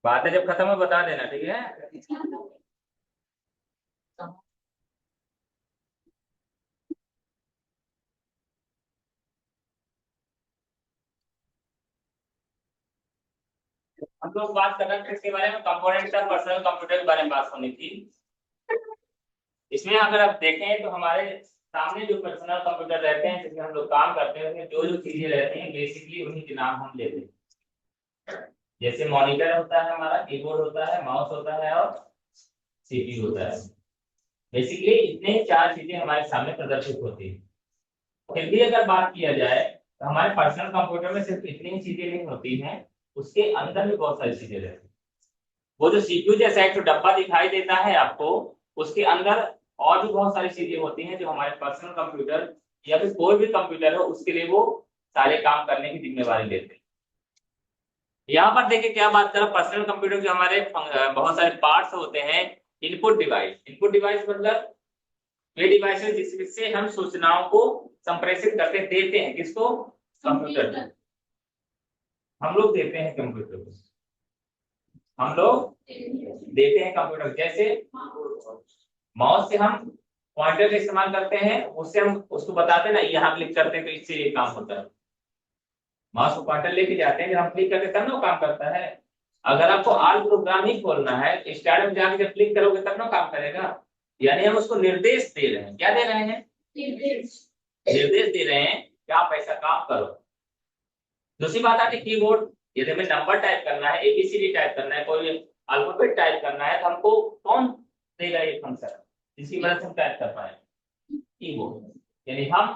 बातें जब खत्म हो बता देना, ठीक है। हम लोग बात कर रहे थे इसके बारे में, कंपोनेंट्स ऑफ पर्सनल कंप्यूटर के बारे में बात होनी थी। इसमें अगर आप देखें तो हमारे सामने जो पर्सनल कंप्यूटर रहते हैं जिसमें हम लोग काम करते हैं, उसमें जो जो चीजें रहती हैं बेसिकली उन्हीं के नाम हम लेते हैं। जैसे मॉनिटर होता है हमारा, कीबोर्ड होता है, माउस होता है और सीपीयू होता है। बेसिकली इतने ही चार चीजें हमारे सामने प्रदर्शित होती है। फिर भी अगर बात किया जाए तो हमारे पर्सनल कंप्यूटर में सिर्फ इतनी ही चीजें नहीं होती हैं, उसके अंदर भी बहुत सारी चीजें रहती हैं। वो जो सीपीयू जैसा एक तो डब्बा दिखाई देता है आपको, उसके अंदर और भी बहुत सारी चीजें होती हैं जो हमारे पर्सनल कंप्यूटर या फिर कोई भी कंप्यूटर हो उसके लिए वो सारे काम करने की जिम्मेवारी लेते हैं। यहाँ पर देखिए क्या बात करें, पर्सनल कंप्यूटर के हमारे बहुत सारे पार्ट्स होते हैं। इनपुट डिवाइस मतलब वे डिवाइस है जिससे हम सूचनाओं को संप्रेषित करके देते हैं, किसको? कंप्यूटर को। हम लोग देते हैं कंप्यूटर को, हम लोग देते हैं कंप्यूटर। जैसे माउस से हम पॉइंटर का इस्तेमाल करते हैं, उससे हम उसको बताते हैं ना, यहाँ क्लिक करते हैं तो इससे ये काम होता है। माउस को पॉइंटर लेके जाते हैं, जब हम क्लिक करते हैं तब ना वो काम करता है। अगर आपको आल प्रोग्राम ही खोलना है, स्टार्ट में जाके जब क्लिक करोगे तब ना काम करेगा। यानी हम उसको निर्देश दे रहे हैं। क्या दे रहे हैं? निर्देश दे रहे हैं कि आप ऐसा काम करो। दूसरी बात आती है कीबोर्ड। यदि हमें नंबर टाइप करना है, एबीसीडी टाइप करना है, कोई अल्फाबेट टाइप करना है, तो हमको कौन देगा ये फंक्शन जिसकी मदद से हम टाइप कर पाए? कीबोर्ड। यानी हम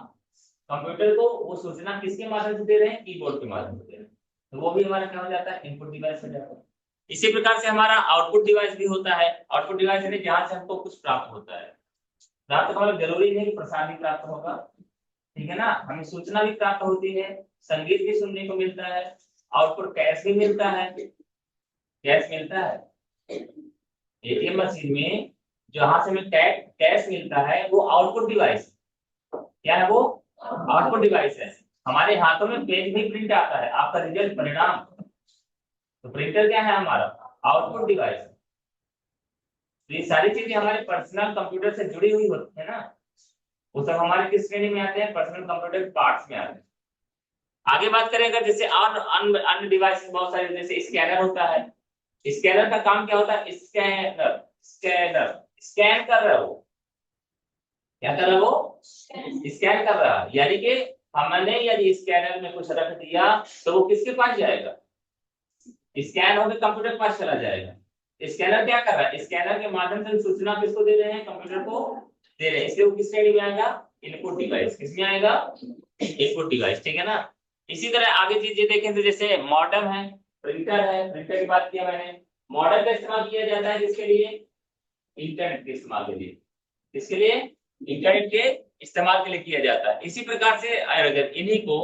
कंप्यूटर को वो सूचना किसके माध्यम से दे रहे हैं? कीबोर्ड के माध्यम से दे रहे हैं। तो वो भी हमारा क्या हो जाता है? इनपुट डिवाइस हो जाता है। इसी प्रकार से हमारा आउटपुट डिवाइस भी होता है। आउटपुट डिवाइस यानी जहां से हमको कुछ प्राप्त होता है। प्राप्त होना जरूरी नहीं कि प्रसाद भी प्राप्त होगा, ठीक है ना, हमें सूचना भी प्राप्त होती है, संगीत भी सुनने को मिलता है, आउटपुट कैश भी मिलता है। कैश मिलता है एटीएम मशीन में, जहां से हमें कैश मिलता है वो आउटपुट डिवाइस। क्या है वो? आउटपुट डिवाइस है। हमारे हाथों में पेज भी प्रिंट आता है, आपका रिजल्ट परिणाम। तो प्रिंटर क्या है हमारा? Output device. तो ये सारी चीजें हमारे पर्सनल कंप्यूटर से जुड़ी हुई होती है ना, वो सब हमारे किस श्रेणी में आते हैं? पर्सनल कंप्यूटर पार्ट्स में आते हैं। आगे बात करें अगर, जैसे अन्य डिवाइस बहुत सारे, जैसे स्कैनर होता है। स्कैनर का काम क्या होता है? स्कैनर स्कैनर स्कैन कर रहा है वो। क्या कर रहा है वो? स्कैन कर रहा है। यानी कि हमने यदि स्कैनर में कुछ रख दिया तो वो किसके पास जाएगा? स्कैन होकर कंप्यूटर के पास चला जाएगा। स्कैनर क्या कर रहा है? स्कैनर के माध्यम से सूचना किसको दे रहे हैं? कंप्यूटर को दे रहे हैं। इसलिए वो किस श्रेणी में आएगा? Input device. किसमें आएगा? इनपुट डिवाइस, ठीक है ना। इसी तरह आगे चीजें देखें तो जैसे मॉडेम है, प्रिंटर है। प्रिंटर की बात किया मैंने। मॉडेम का इस्तेमाल किया जाता है किसके लिए? इंटरनेट के इस्तेमाल के लिए। किसके लिए? इंटरनेट के इस्तेमाल के लिए किया जाता है। इसी प्रकार से अगर इन्हीं को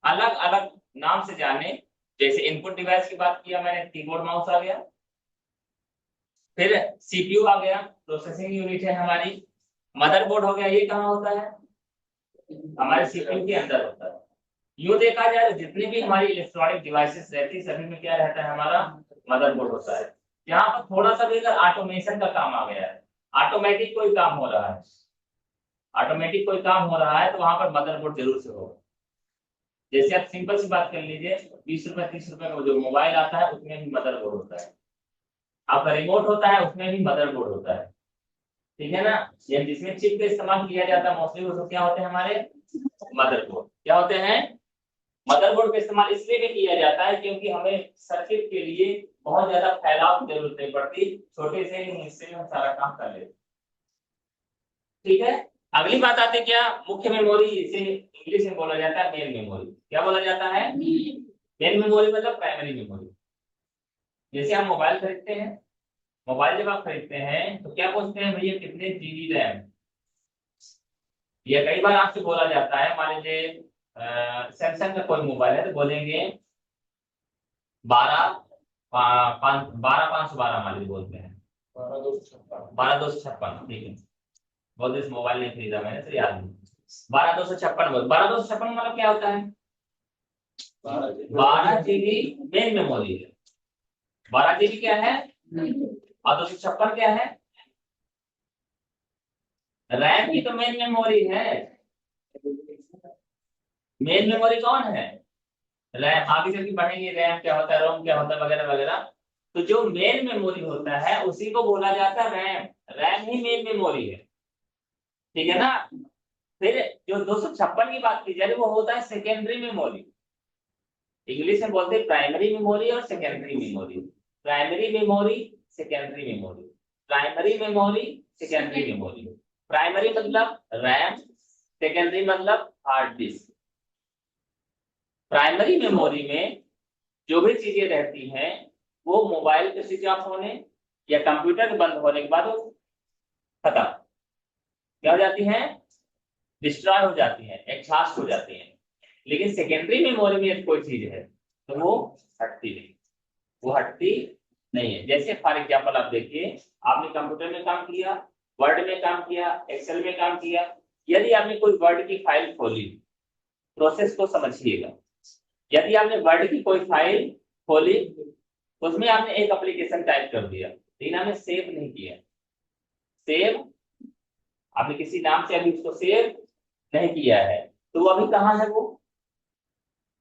अलग अलग नाम से जाने, जैसे इनपुट डिवाइस की बात किया मैंने, कीबोर्ड माउस आ गया। फिर सीपीयू आ गया, प्रोसेसिंग यूनिट है हमारी। मदरबोर्ड हो गया, ये कहाँ होता है? हमारे सीपीयू के अंदर होता है। यूं देखा जाए तो जितनी भी हमारी इलेक्ट्रॉनिक डिवाइसेस रहती है सभी में क्या रहता है? हमारा मदरबोर्ड होता है। यहाँ पर थोड़ा सा भी अगर ऑटोमेशन का काम आ गया है, ऑटोमेटिक कोई काम हो रहा है, ऑटोमेटिक कोई काम हो रहा है तो वहां पर मदरबोर्ड जरूर से होगा। जैसे आप सिंपल सी बात कर लीजिए, 20 रुपए 30 रुपए में जो मोबाइल आता है उसमें भी मदरबोर्ड होता है। आपका रिमोट होता है उसमें भी मदरबोर्ड होता है, ठीक है ना। ये जिसमें चिप का इस्तेमाल किया जाता है मोस्टली वो सब क्या होते हैं? हमारे मदरबोर्ड। क्या होते हैं? मदरबोर्ड का इस्तेमाल इसलिए भी किया जाता है क्योंकि हमें सर्किट के लिए बहुत ज्यादा फैलाव की जरूरत नहीं पड़ती, छोटे से ही हिस्से में हम सारा काम कर लेते। ठीक है। अगली बात आती है क्या? मुख्य मेमोरी, इसे इंग्लिश में बोला जाता है मेन मेमोरी। क्या बोला जाता है? मेन मेमोरी मतलब प्राइमरी मेमोरी। जैसे हम मोबाइल खरीदते हैं, मोबाइल जब आप खरीदते हैं तो क्या पूछते हैं? भैया कितने जीबी रैम? या कई बार आपसे बोला जाता है, मान लीजिए सैमसंग का कोई मोबाइल है तो बोलेंगे 12 512 मान लीजिए बोलते हैं, 12 256, ठीक है। बोलते इस मोबाइल नहीं खरीदा मैंने तो याद नहीं। 12 256 बोल, 12 256 मतलब क्या होता है? 12 जीबी मेन मेमोरी है। 12 GB क्या है और 256 क्या है? रैम की तो मेन मेमोरी है। मेन मेमोरी कौन है? रैम। आगे चल के पढ़ेंगे रैम क्या होता है, रोम क्या होता है, वगैरह वगैरह। तो जो मेन मेमोरी होता है उसी को बोला जाता है रैम। रैम ही मेन मेमोरी है, ठीक है ना। फिर जो 256 की बात की जा रही है वो होता है सेकेंडरी मेमोरी। इंग्लिश में बोलते हैं प्राइमरी मेमोरी और secondary memory. Primary memory, secondary memory. Primary memory, secondary memory. Primary मतलब रैम, सेकेंडरी मतलब हार्ड डिस्क। प्राइमरी मेमोरी में जो भी चीजें रहती हैं वो मोबाइल के स्विच ऑफ होने या कंप्यूटर के बंद होने के बाद वो खत्म क्या हो जाती हैं? डिस्ट्रॉय हो जाती हैं, एग्जॉस्ट हो जाती हैं। लेकिन सेकेंडरी मेमोरी में यदि कोई चीज है तो वो हटती नहीं, वो हटती नहीं है। जैसे फॉर एग्जाम्पल आप देखिए, आपने कंप्यूटर में काम किया, वर्ड में काम किया, एक्सेल में काम किया। यदि आपने कोई वर्ड की फाइल खोली, प्रोसेस को समझिएगा। यदि आपने वर्ड की कोई फाइल खोली, उसमें आपने एक एप्लीकेशन टाइप कर दिया, लेकिन आपने सेव नहीं किया। सेव आपने किसी नाम से अभी उसको सेव नहीं किया है, तो वो अभी कहाँ है? वो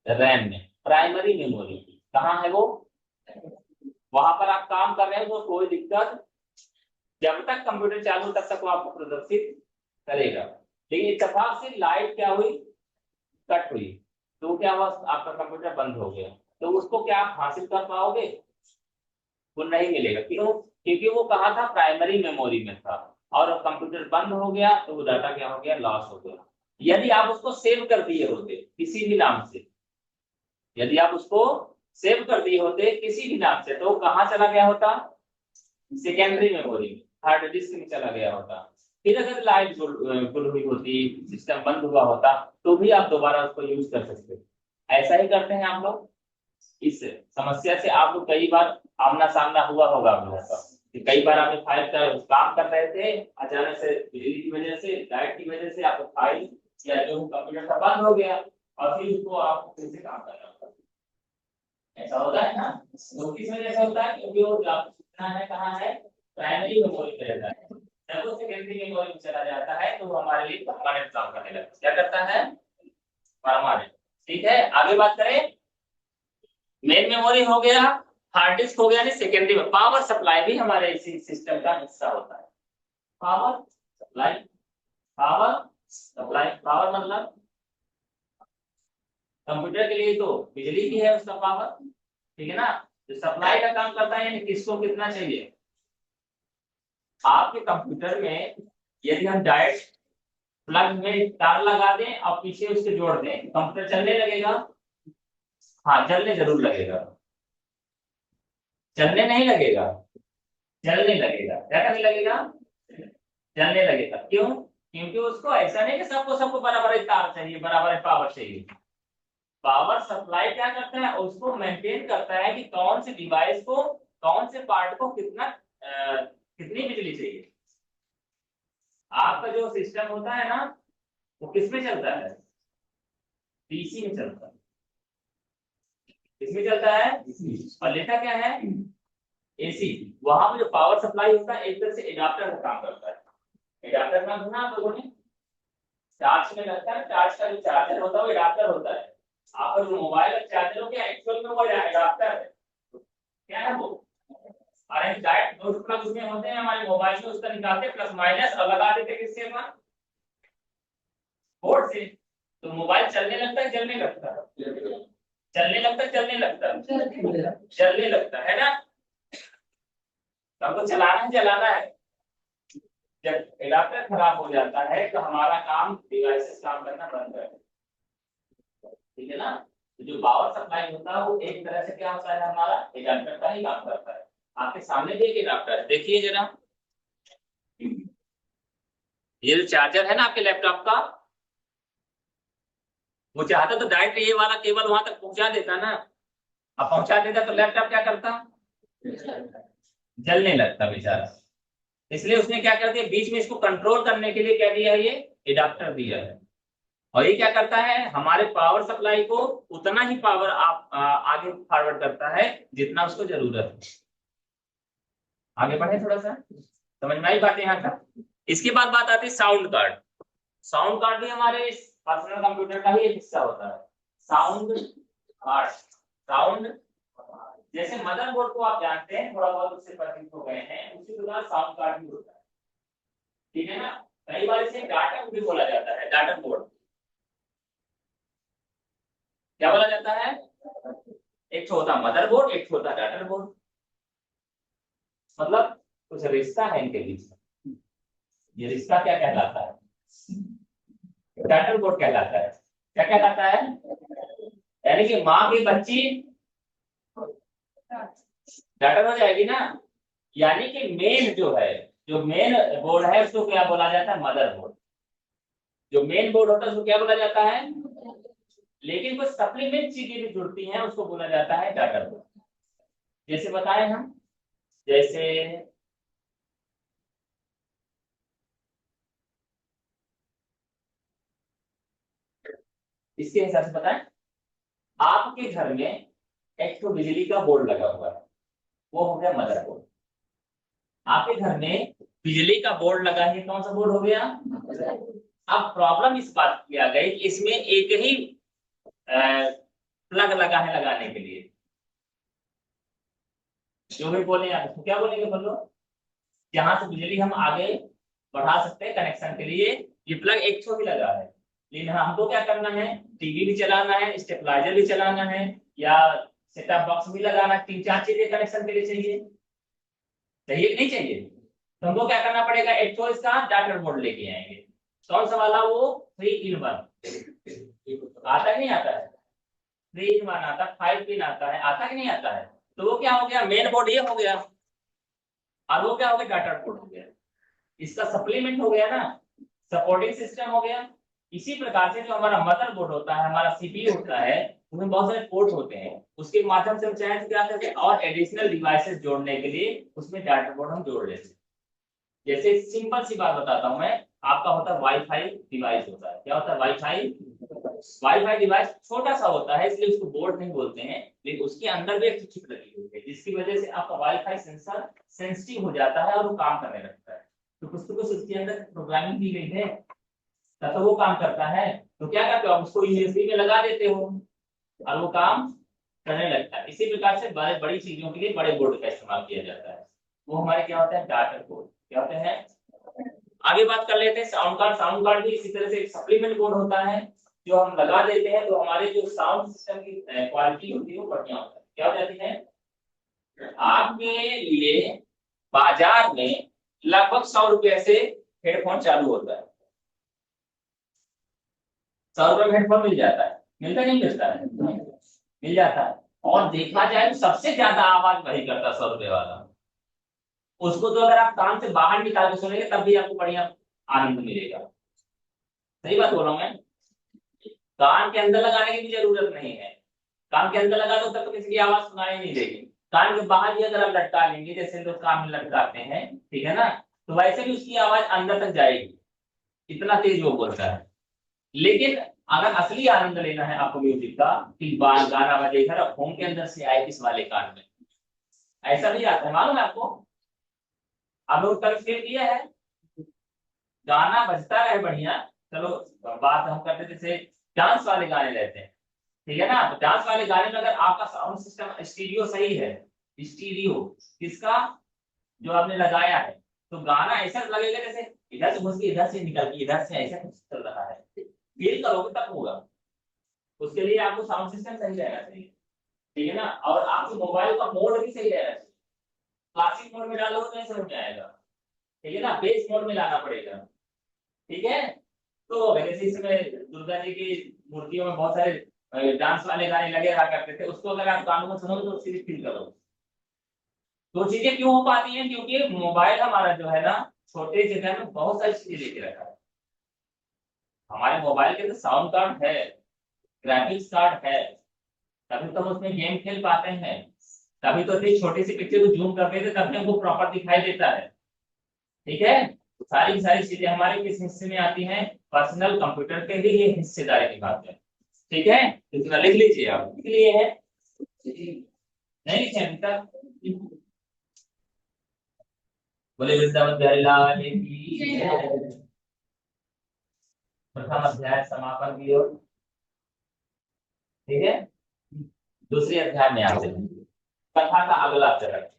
रैम में, प्राइमरी मेमोरी। कहाँ है वो? वहां पर आप काम कर रहे हैं तो कोई दिक्कत, जब तक कंप्यूटर चालू तब तक वो आपको प्रदर्शित करेगा। लेकिन इत्तेफाक से लाइट क्या हुई? कट हुई, तो क्या हुआ? आपका कंप्यूटर बंद हो गया। तो उसको क्या आप हासिल कर पाओगे? वो नहीं मिलेगा। क्यों? क्योंकि वो कहाँ था? प्राइमरी मेमोरी में था। और कंप्यूटर बंद हो गया तो वो डाटा क्या हो गया? लॉस हो गया। यदि आप उसको सेव कर दिए होते किसी भी नाम से, यदि आप उसको सेव कर दिए होते किसी भी नाम से, तो वो कहाँ चला गया होता? सेकेंडरी मेमोरी में, हार्ड डिस्क में चला गया होता। फिर अगर लाइट गुल हुई होती, सिस्टम बंद हुआ होता, तो भी आप दोबारा उसको यूज कर सकते। ऐसा ही करते हैं आप लोग। इस समस्या से आप लोग कई बार आमना सामना हुआ होगा आप लोगों का कि कई बार आपने फाइल का काम कर रहे थे, अचानक से बिजली की वजह से, लाइट की वजह से आपका फाइल या जो कंप्यूटर का बंद हो गया और फिर उसको आपको फिर से काम करना पड़ा। ऐसा होता है ना। तो किस वजह से होता है? क्योंकि वो जो आपको सूचना है कहाँ है? प्राइमरी मेमोरी पे रहता है। जब वो सेकेंडरी मेमोरी में चला जाता है तो वो हमारे लिए परमानेंट काम करने लगता है। क्या करता है? परमानेंट। ठीक है, आगे बात करें। मेन मेमोरी हो गया, हार्ड डिस्क हो गया, यानी सेकेंडरी में पावर सप्लाई भी हमारे इसी सिस्टम का हिस्सा होता है। Power supply, power supply, power मतलब कंप्यूटर के लिए तो बिजली की है उसका पावर, ठीक है ना। तो सप्लाई का काम करता है, यानी किसको कितना चाहिए। आपके कंप्यूटर में यदि हम डायरेक्ट प्लग में तार लगा दें और पीछे उसके जोड़ दें, कंप्यूटर चलने लगेगा? हाँ, चलने जरूर लगेगा। चलने नहीं लगेगा, चलने लगेगा। क्या करने लगेगा? चलने लगेगा। क्यों? क्योंकि उसको ऐसा नहीं कि सबको सबको बराबर ही तार चाहिए, बराबर ही पावर चाहिए। पावर सप्लाई क्या करता है? उसको मेंटेन करता है कि कौन से डिवाइस को, कौन से पार्ट को कितना कितनी बिजली चाहिए। आपका जो सिस्टम होता है ना, वो किस में चलता है? डीसी में चलता है। किसमें चलता है? और लेता क्या है? एसी। वहां पर जो पावर सप्लाई होता है एक तरह से एडाप्टर का काम करता है। एडाप्टर का सुना आप लोगों ने? चार्ज में लगता है, चार्ज का जो चार्जर होता है वो एडाप्टर होता है। आपका जो मोबाइल का चार्जर हो गया, एक्चुअल में वो एडाप्टर है। क्या है वो? अरे डायरेक्ट दो प्लग उसमें होते हैं हमारे मोबाइल में, उसका निकालते प्लस माइनस और लगा देते किससे? अपना बोर्ड से। तो मोबाइल चलने लगता है, जलने लगता है? चलने लगता है, चलने लगता है? चलने लगता है ना। तो हमको चलाना है, जलाना है। जब एडाप्टर खराब हो जाता है तो हमारा काम, डिवाइसेस काम करना बंद कर देते हैं। ठीक है ना। तो जो पावर सप्लाई होता है वो एक तरह से क्या होता है? हमारा एडाप्टर का ही काम करता है। आपके सामने भी एक एडाप्टर है, देखिए जरा। ये जो चार्जर है ना आपके लैपटॉप का, वो चाहता तो डायरेक्ट ये वाला केबल वहां तक पहुंचा देता ना। अब पहुंचा देता तो लैपटॉप क्या करता? जलने लगता बेचारा। इसलिए उसने क्या कर दिया, बीच में इसको कंट्रोल करने के लिए क्या दिया है? ये एडाप्टर दिया है। और ये क्या करता है, हमारे पावर सप्लाई को उतना ही पावर आप आगे फॉरवर्ड करता है जितना उसको जरूरत है। आगे बढ़े थोड़ा सा, समझ में आई बात यहाँ तक। इसके बाद बात आती है साउंड कार्ड। साउंड कार्ड भी हमारे पर्सनल कंप्यूटर का ही एक हिस्सा होता है। साउंड कार्ड, साउंड, जैसे मदरबोर्ड को आप जानते हैं, थोड़ा बहुत उससे परिचित हो गए हैं, उसी प्रकार साउंड कार्ड भी होता है, ठीक है ना। कई बार इसे डाटा भी बोला जाता है, डाटा बोर्ड। क्या बोला जाता है, एक छोटा मदरबोर्ड, एक छोटा डाटा बोर्ड, मतलब कुछ रिश्ता है इनके बीच में। ये रिश्ता क्या कहलाता है, डाटा बोर्ड कहलाता है। क्या कहलाता है, यानी कि माँ की बच्ची डाटा हो जाएगी ना। यानी कि मेन जो है, जो मेन बोर्ड है उसको क्या बोला जाता है, मदर बोर्ड। जो मेन बोर्ड होता है उसको क्या बोला जाता है, लेकिन कुछ सप्लीमेंट चीजें भी जुड़ती हैं उसको बोला जाता है डाटा बोर्ड। जैसे बताएं हम, जैसे इसके हिसाब से बताएं, आपके घर में एक तो बिजली का बोर्ड लगा हुआ है, वो हो गया मदर बोर्ड। आपके घर में बिजली का बोर्ड लगा है, कौन सा बोर्ड हो गया। अब प्रॉब्लम इस बात की आ गई कि इसमें एक ही प्लग लगा है लगाने के लिए। जो भी बोले आप उसको क्या बोलेंगे, बोलो। जहां से बिजली हम आगे बढ़ा सकते हैं कनेक्शन के लिए, ये प्लग एक ही लगा है। लेकिन हमको क्या करना है, टीवी भी चलाना है, स्टेबलाइजर भी चलाना है, या सेटअप बॉक्स भी लगाना है, 3-4 चीजें कनेक्शन के लिए चाहिए, चाहिए कि नहीं चाहिए। तो हमको क्या करना पड़ेगा, एक तो इसका डाटा बोर्ड लेके आएंगे। कौन सा वाला, वो 3-in-1 आता है, नहीं आता है। 3-in-1 आता है, 5 पिन आता है, आता कि नहीं आता है। तो वो क्या हो गया, मेन बोर्ड ये हो गया, और वो क्या हो गया, डाटा बोर्ड हो गया। इसका सप्लीमेंट हो गया ना, सपोर्टिंग सिस्टम हो गया। इसी प्रकार से जो हमारा मदरबोर्ड होता है, हमारा सीपीयू होता है, उसमें बहुत सारे पोर्ट होते हैं, उसके माध्यम से हम चाहे तो क्या करते हैं, और एडिशनल डिवाइसेस जोड़ने के लिए उसमें डाटा बोर्ड हम जोड़ लेते हैं। जैसे सिंपल सी बात बताता हूं मैं, आपका होता है वाईफाई डिवाइस होता है, क्या होता है, वाईफाई। वाईफाई डिवाइस छोटा सा होता है इसलिए उसको बोर्ड नहीं बोलते हैं, लेकिन उसके अंदर भी एक चिप लगी हुई है जिसकी वजह से आपका वाईफाई सेंसर सेंसिटिव हो जाता है और वो काम करने लगता है। तो कुछ उसके अंदर प्रोग्रामिंग की गई है, तब तो वो काम करता है। तो क्या करते हो, आप उसको यूएसबी में लगा देते हो और वो काम करने लगता है। इसी प्रकार से बड़े बड़ी चीजों के लिए बड़े बोर्ड का इस्तेमाल किया जाता है। वो हमारे क्या होता है, डाटा बोर्ड क्या होते हैं। आगे बात कर लेते हैं साउंड कार्ड। साउंड कार्ड भी इसी तरह से एक सप्लीमेंट बोर्ड होता है, जो हम लगा देते हैं तो हमारे जो साउंड सिस्टम की क्वालिटी होती है वो बढ़िया होता है। क्या हो जाती है, आपके लिए बाजार में लगभग 100 रुपए से हेडफोन चालू होता है। 100 रुपए में हेडफोन मिल जाता है, मिलता नहीं मिलता है, मिल जाता है। और देखा जाए तो सबसे ज्यादा आवाज वही करता है, 100 रुपए वाला। उसको तो अगर आप कान से बाहर निकाल के सुनेंगे तब भी आपको बढ़िया आनंद मिलेगा। सही बात बोल रहा हूँ मैं। कान के अंदर लगाने की भी जरूरत नहीं है, कान के अंदर लगा दो तब तो किसी की आवाज सुनाई नहीं देगी। कान के बाहर भी अगर आप लटका लेंगे, जैसे लोग कान में लटकाते हैं, ठीक है ना, तो वैसे भी उसकी आवाज अंदर तक जाएगी, इतना तेज वो बोलता है। लेकिन अगर असली आनंद लेना है आपको म्यूजिक का, कि बार गाना बजेगा होम के अंदर से आए इस वाले कान में, ऐसा भी आता है, मालूम है आपको। आप लोग कल फील किया है, गाना बजता रहे बढ़िया। चलो बात हम करते जैसे डांस वाले गाने रहते हैं, ठीक है ना। तो डांस वाले गाने में अगर आपका साउंड सिस्टम स्टीरियो सही है, स्टीरियो किसका, जो आपने लगाया है, तो गाना ऐसा लगेगा जैसे इधर से घुस के इधर से निकल के इधर से ऐसा कुछ चल रहा है, फील करोगे तब होगा। उसके लिए आपको साउंड सिस्टम सही रहना चाहिए, ठीक है ना। और आपके मोबाइल का मोड भी सही रहना चाहिए। क्लासिक मोड में डालोगे तो नहीं समझ में आएगा, ठीक है ना, बेस मोड में लाना पड़ेगा, ठीक है। तो जैसे इसमें दुर्गा जी की मूर्तियों में बहुत सारे डांस वाले गाने लगे रहा करते थे, उसको अगर आप कानों में सुनोगे तो सीरीज फील करोगे। तो चीजें क्यों हो पाती हैं, क्योंकि मोबाइल हमारा जो है ना, छोटे जगह में बहुत सारी चीजें लेके रखा है। हमारे मोबाइल के तो साउंड कार्ड है, ग्राफिक्स कार्ड है, तभी तो हम उसमें गेम खेल पाते हैं, तभी तो इतनी छोटी सी पिक्चर को जूम करते थे तभी हमको प्रॉपर दिखाई देता है, ठीक है। सारी की सारी चीजें हमारे किस हिस्से में आती हैं? पर्सनल कंप्यूटर के लिए ये हिस्सेदारी निभाते हैं। ठीक है, तो इतना लिख लीजिए, आप लिख लिए है? नहीं लिखे अभी तक? बोले वृंदावन बिहारी लाल की जय। प्रथम अध्याय समापन की ओर। ठीक है, दूसरे अध्याय में आते हैं, कथा का अगला चरण।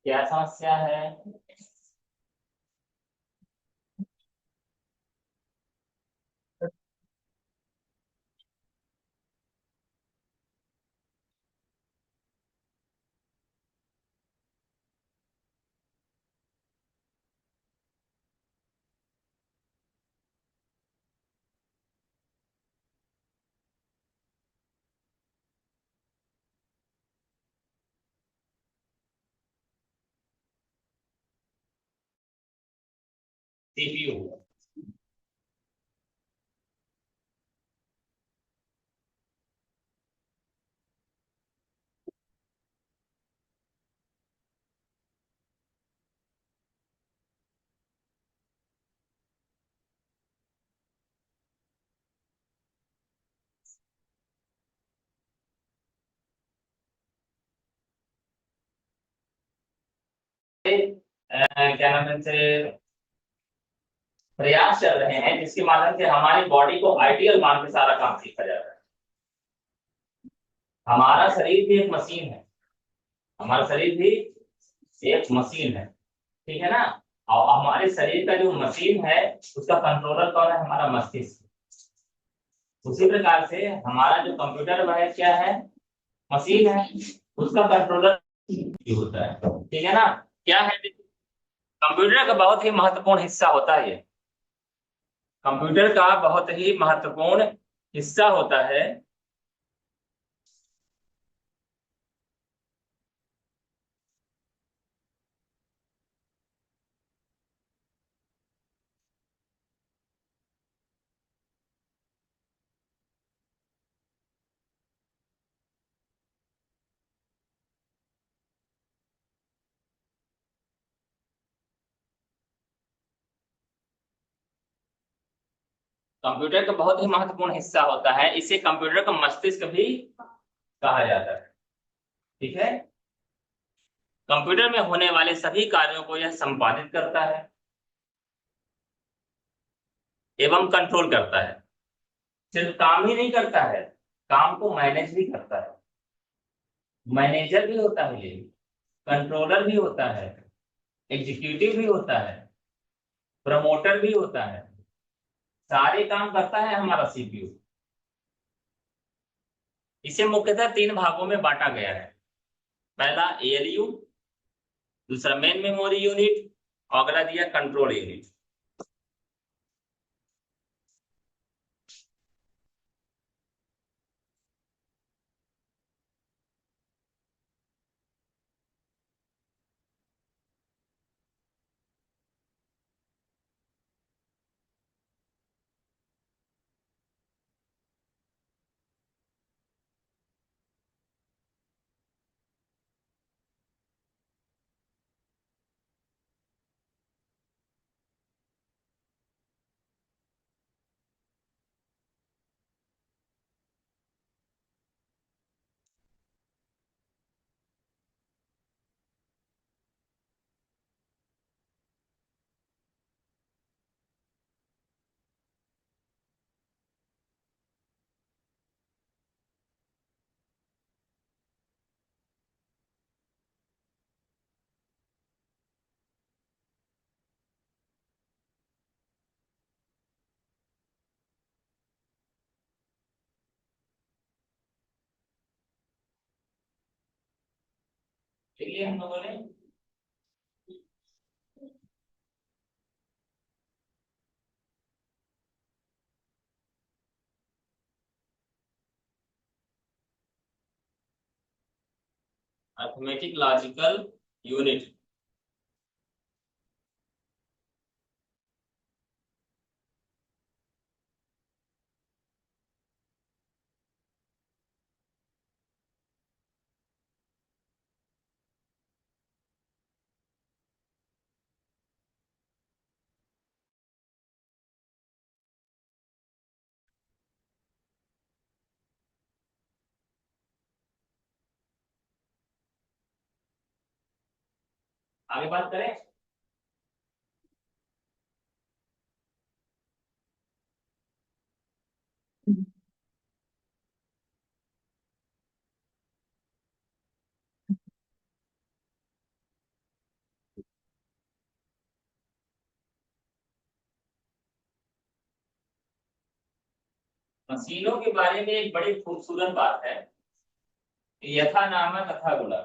क्या समस्या है? सीपीयू। क्या नाम है इनसे, प्रयास चल रहे हैं जिसके माध्यम से हमारी बॉडी को आइडियल मान के सारा काम सीखा जाता है। हमारा शरीर भी एक मशीन है, हमारा शरीर भी एक मशीन है, ठीक है ना? और हमारे शरीर का जो मशीन है उसका कंट्रोलर कौन है? हमारा मस्तिष्क। उसी प्रकार से हमारा जो कंप्यूटर वह क्या है? मशीन है, उसका कंट्रोलर होता है। ठीक है ना? क्या है? कंप्यूटर का बहुत ही महत्वपूर्ण हिस्सा होता है ये। कंप्यूटर का बहुत ही महत्वपूर्ण हिस्सा होता है। कंप्यूटर का बहुत ही महत्वपूर्ण हिस्सा होता है, इसे कंप्यूटर का मस्तिष्क भी कहा जाता है। ठीक है, कंप्यूटर में होने वाले सभी कार्यों को यह संपादित करता है एवं कंट्रोल करता है। सिर्फ काम ही नहीं करता है, काम को मैनेज भी करता है। मैनेजर भी होता है ये, कंट्रोलर भी होता है, एग्जीक्यूटिव भी होता है, प्रमोटर भी होता है। सारे काम करता है हमारा सीपीयू। इसे मुख्यतः तीन भागों में बांटा गया है। पहला एएलयू, दूसरा मेन मेमोरी यूनिट, और अगला दिया कंट्रोल यूनिट। इसलिए हम लोगों ने अर्थमेटिक लॉजिकल यूनिट। आगे बात करें। मशीनों के बारे में एक बड़ी खूबसूरत बात है, यथा नाम तथा गुणा।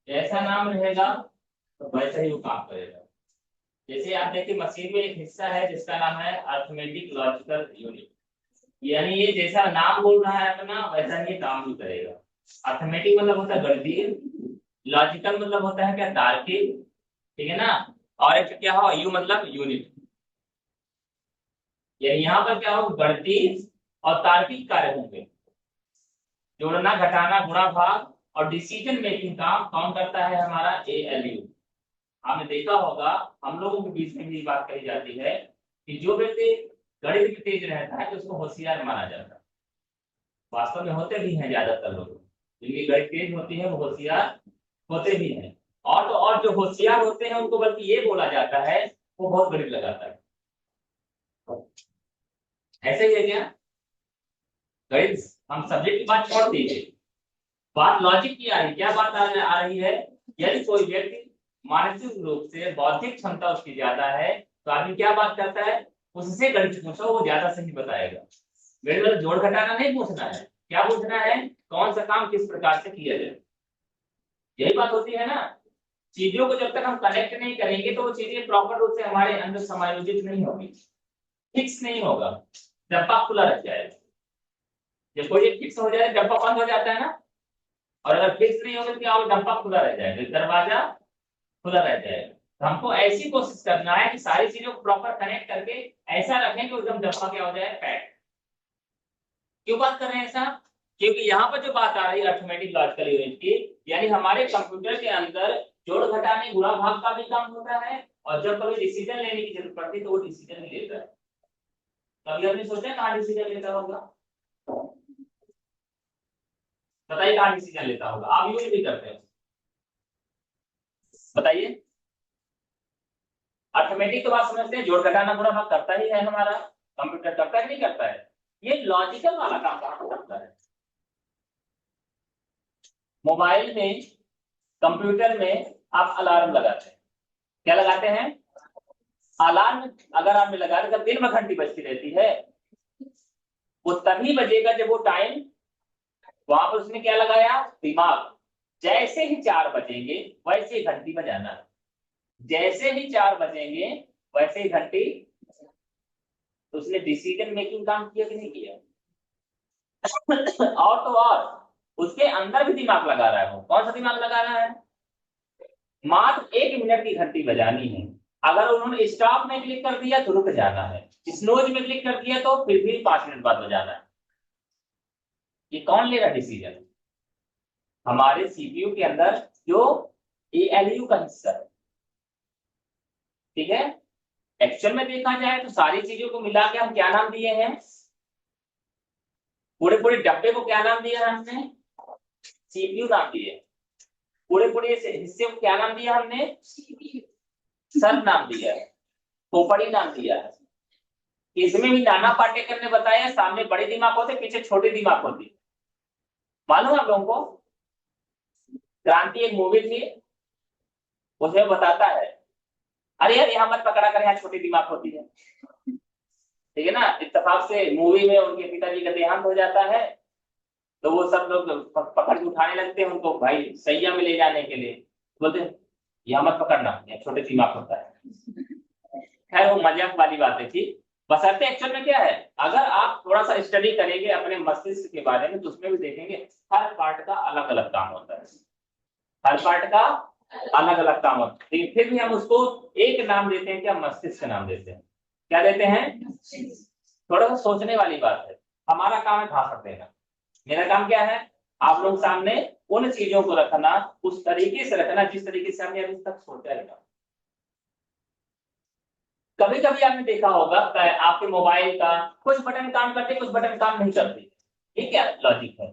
जैसा नाम रहेगा तो वैसा ही वो काम करेगा। जैसे आप देखिए मशीन में एक हिस्सा है जिसका नाम है अर्थमेटिक लॉजिकल यूनिट, यानी ये जैसा नाम बोल रहा है अपना वैसा ही काम भी करेगा। अर्थमेटिक मतलब होता है गणितीय, लॉजिकल मतलब होता है क्या, तार्किक, ठीक है ना। और एक क्या हो, यू मतलब यूनिट, यानी यहाँ पर क्या हो, गणितीय और तार्किक कार्य होंगे। जोड़ना घटाना गुणा भाग और डिसीजन मेकिंग काम कौन करता है, हमारा एएलयू। आपने देखा होगा हम लोगों के बीच में भी बात कही जाती है कि जो व्यक्ति गणित में तेज रहता है तो उसको होशियार माना जाता है। वास्तव में होते भी हैं, ज्यादातर लोग जिनकी गणित तेज होती है वो होशियार होते भी हैं। और तो और जो होशियार होते हैं उनको बल्कि ये बोला जाता है वो बहुत गणित लगाता है। ऐसे ही है क्या, गणित हम सब्जेक्ट की बात छोड़ दीजिए, बात लॉजिक की आ रही, क्या बात आ रही है। यदि कोई व्यक्ति मानसिक रूप से बौद्धिक क्षमता उसकी ज्यादा है तो आदमी क्या बात करता है, उससे गणित पूछो वो ज्यादा सही बताएगा। मेरे मतलब जोड़ घटाना नहीं पूछना है, क्या पूछना है, कौन सा काम किस प्रकार से किया जाए। यही बात होती है ना। चीजों को जब तक हम कनेक्ट नहीं करेंगे तो वो चीजें प्रॉपर रूप से हमारे अंदर समायोजित नहीं होगी, फिक्स नहीं होगा, डब्बा खुला रह जाएगा। जब कोई फिक्स हो जाए डब्बा बंद हो जाता है ना, और अगर फिक्स नहीं होगा तो क्या होगा, डब्बा खुला रह जाएगा, दरवाजा खुला रह जाएगा। तो हमको ऐसी कोशिश करना है कि सारी चीजों को प्रॉपर कनेक्ट करके ऐसा रखें कि एकदम डब्बा क्या हो जाए, पैक। क्यों बात कर रहे हैं ऐसा, क्योंकि यहाँ पर जो बात आ रही है अर्थमेटिक लॉजिकल यूनिट की, यानी हमारे कंप्यूटर के अंदर जोड़ घटाने गुणा भाग का भी काम होता है, और जब कभी डिसीजन लेने की जरूरत पड़ती है तो वो डिसीजन भी लेता है। कभी आपने सोचा कहाँ डिसीजन लेता होगा, बताइए कहाँ डिसीजन लेता होगा, आप यूज भी करते हैं, बताइए। अर्थमेटिक तो बात समझते हैं, जोड़ घटाना गुणा भाग करता ही है हमारा कंप्यूटर, करता है नहीं करता है। ये लॉजिकल वाला काम कहाँ करता है, मोबाइल में कंप्यूटर में आप अलार्म लगाते हैं, क्या लगाते हैं, अलार्म। अगर आपने लगा जब दिन में घंटी बजती रहती है वो तभी बजेगा जब वो टाइम, वहां पर उसने क्या लगाया, दिमाग। जैसे ही 4 बजेंगे वैसे ही घंटी बजाना, जैसे ही 4 बजेंगे वैसे ही घंटी। तो उसने डिसीजन मेकिंग काम किया कि नहीं किया और तो और उसके अंदर भी दिमाग लगा रहा है, वो कौन सा दिमाग लगा रहा है, मात्र 1 मिनट की घंटी बजानी है, अगर उन्होंने स्टॉप में क्लिक कर दिया तो रुक जाना है, स्नोज में क्लिक कर दिया तो फिर भी 5 मिनट बाद बजाना है। ये कौन ले रहा डिसीजन, हमारे सीपीयू के अंदर जो एएलयू का हिस्सा है, ठीक है। एक्चुअल में देखा जाए तो सारी चीजों को मिला के हम क्या नाम दिए हैं, पूरे पूरे डब्बे को क्या नाम दिया हमने, सीपीयू नाम दिए। पूरे पूरे हिस्से को क्या नाम दिया हमने, सर नाम दिया है, खोपड़ी नाम दिया है। इसमें भी नाना पाटेकर ने बताया सामने बड़े दिमाग होते पीछे छोटे दिमाग होते, मालूम आप लोगों को। क्रांति एक मूवी थी, उसमें बताता है, अरे यार यहाँ मत पकड़ा कर, यहाँ छोटी दिमाग होती है, ठीक है ना। इत्तेफाक से मूवी में उनके पिताजी का देहांत हो जाता है, तो वो सब लोग पकड़ के उठाने लगते हैं उनको, भाई सैया में ले जाने के लिए, बोलते हैं यहाँ मत पकड़ना, ये छोटे दिमाग होता है। खैर वो मजाक वाली बातें थी। बशर्ते एक्चुअल में क्या है, अगर आप थोड़ा सा स्टडी करेंगे अपने मस्तिष्क के बारे में तो उसमें भी देखेंगे हर पार्ट का अलग अलग काम होता है, हर पार्ट का अलग अलग काम होता है, लेकिन फिर भी हम उसको एक नाम देते हैं, क्या, मस्तिष्क का नाम देते हैं। क्या देते हैं? थोड़ा सा सोचने वाली बात है। हमारा काम है भाषण देना, मेरा काम क्या है, आप लोग सामने उन चीजों को रखना, उस तरीके से रखना जिस तरीके से हमने अभी तक सोचा है। कभी कभी आपने देखा होगा आपके मोबाइल का कुछ बटन काम करते, कुछ बटन काम नहीं करते, ये क्या लॉजिक है?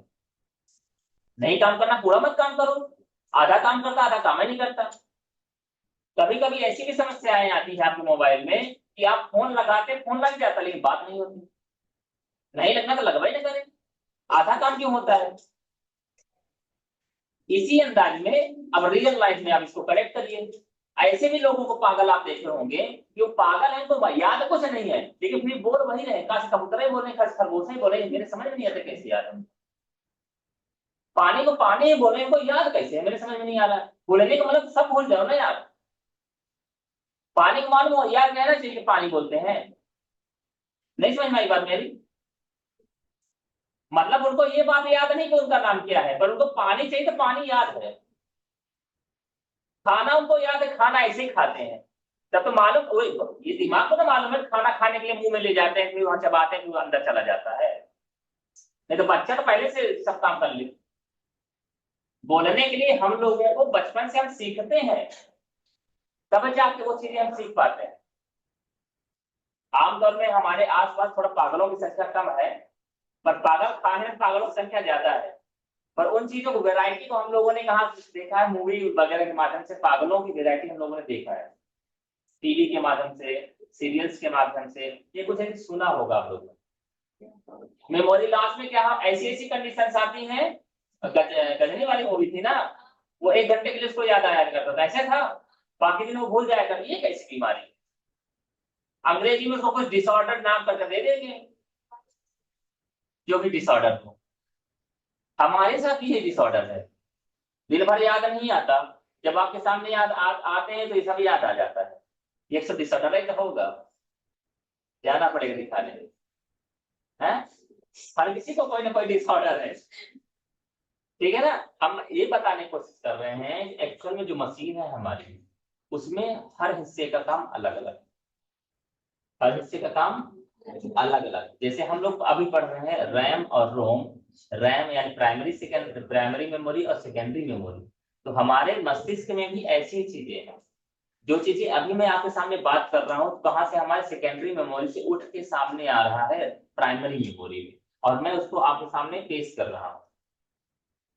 नहीं काम करना पूरा मत काम करो, आधा काम करता आधा काम ही नहीं करता। कभी कभी ऐसी भी समस्याएं आती है आपके मोबाइल में कि आप फोन लगाते, फोन लग जाता लेकिन बात नहीं होती। नहीं लगना तो लगवा ही ना करें, आधा काम क्यों होता है? इसी अंदाज में अब रियल लाइफ में आप इसको करेक्ट करिए। ऐसे भी लोगों को पागल आप देखे होंगे कि वो पागल है तो याद कुछ नहीं है, लेकिन फिर बोल वही रहे, काश कबूतर ही बोले, काश खरगोश ही बोले, मेरे समझ में नहीं आता कैसे याद है। पानी को पानी ही बोले, इनको याद कैसे है, मेरे समझ में नहीं आ रहा है। बोलने का मतलब सब भूल जाओ ना यार। पानी को मालूम हो, याद कहना चाहिए कि पानी बोलते हैं। नहीं समझ में आई बात मेरी? मतलब उनको ये बात याद नहीं कि उनका नाम क्या है, पर उनको पानी चाहिए तो पानी याद है। खाना उनको याद है, खाना ऐसे ही खाते हैं। तब तो मालूम, वही ये दिमाग को तो मालूम है खाना खाने के लिए मुंह में ले जाते हैं, फिर वहां चबाते हैं, फिर अंदर चला जाता है। नहीं तो बच्चा तो पहले से सब काम कर ले। बोलने के लिए हम लोगों को बचपन से हम सीखते हैं, तब जाके वो चीजें हम सीख पाते हैं। आमतौर में हमारे आसपास थोड़ा पागलों की संख्या कम है, पर पागल खाने में पागलों की संख्या ज्यादा है। पर उन चीजों को, वैरायटी को हम लोगों ने कहाँ देखा है? मूवी वगैरह के माध्यम से पागलों की वैरायटी हम लोगों ने देखा है, टीवी के माध्यम से, सीरियल्स के माध्यम से, ये कुछ ऐसे सुना होगा आप लोगों ने। मेमोरी लॉस में क्या ऐसी ऐसी कंडीशंस आती हैं, गजनी वाली मूवी थी ना, वो 1 घंटे के लिए उसको याद आया करता था, ऐसा था, बाकी दिन वो भूल जाया कर। ये कैसी बीमारी? अंग्रेजी में उसको कुछ डिसऑर्डर नाम करके दे देंगे, जो भी डिसऑर्डर हो। हमारे साथ भी ये डिसऑर्डर है, दिन भर याद नहीं आता, जब आपके सामने आते हैं तो ये सब याद आ जाता है। ये सब डिसऑर्डर ही तो होगा, जाना पड़ेगा दिखाने। हैं? हर किसी को कोई ना कोई डिसऑर्डर है, ठीक है ना। हम ये बताने की कोशिश कर रहे हैं एक्चुअल में जो मशीन है हमारी, उसमें हर हिस्से का काम अलग अलग, हर हिस्से का काम अलग अलग। जैसे हम लोग अभी पढ़ रहे हैं रैम और रोम। रैम यानी प्राइमरी मेमोरी और सेकेंडरी मेमोरी। तो हमारे मस्तिष्क में भी ऐसी ही चीजें हैं, जो चीजें अभी मैं आपके सामने बात कर रहा हूँ कहाँ से, हमारे सेकेंडरी मेमोरी से उठ के सामने आ रहा है प्राइमरी मेमोरी में, और मैं उसको आपके सामने पेश कर रहा हूँ।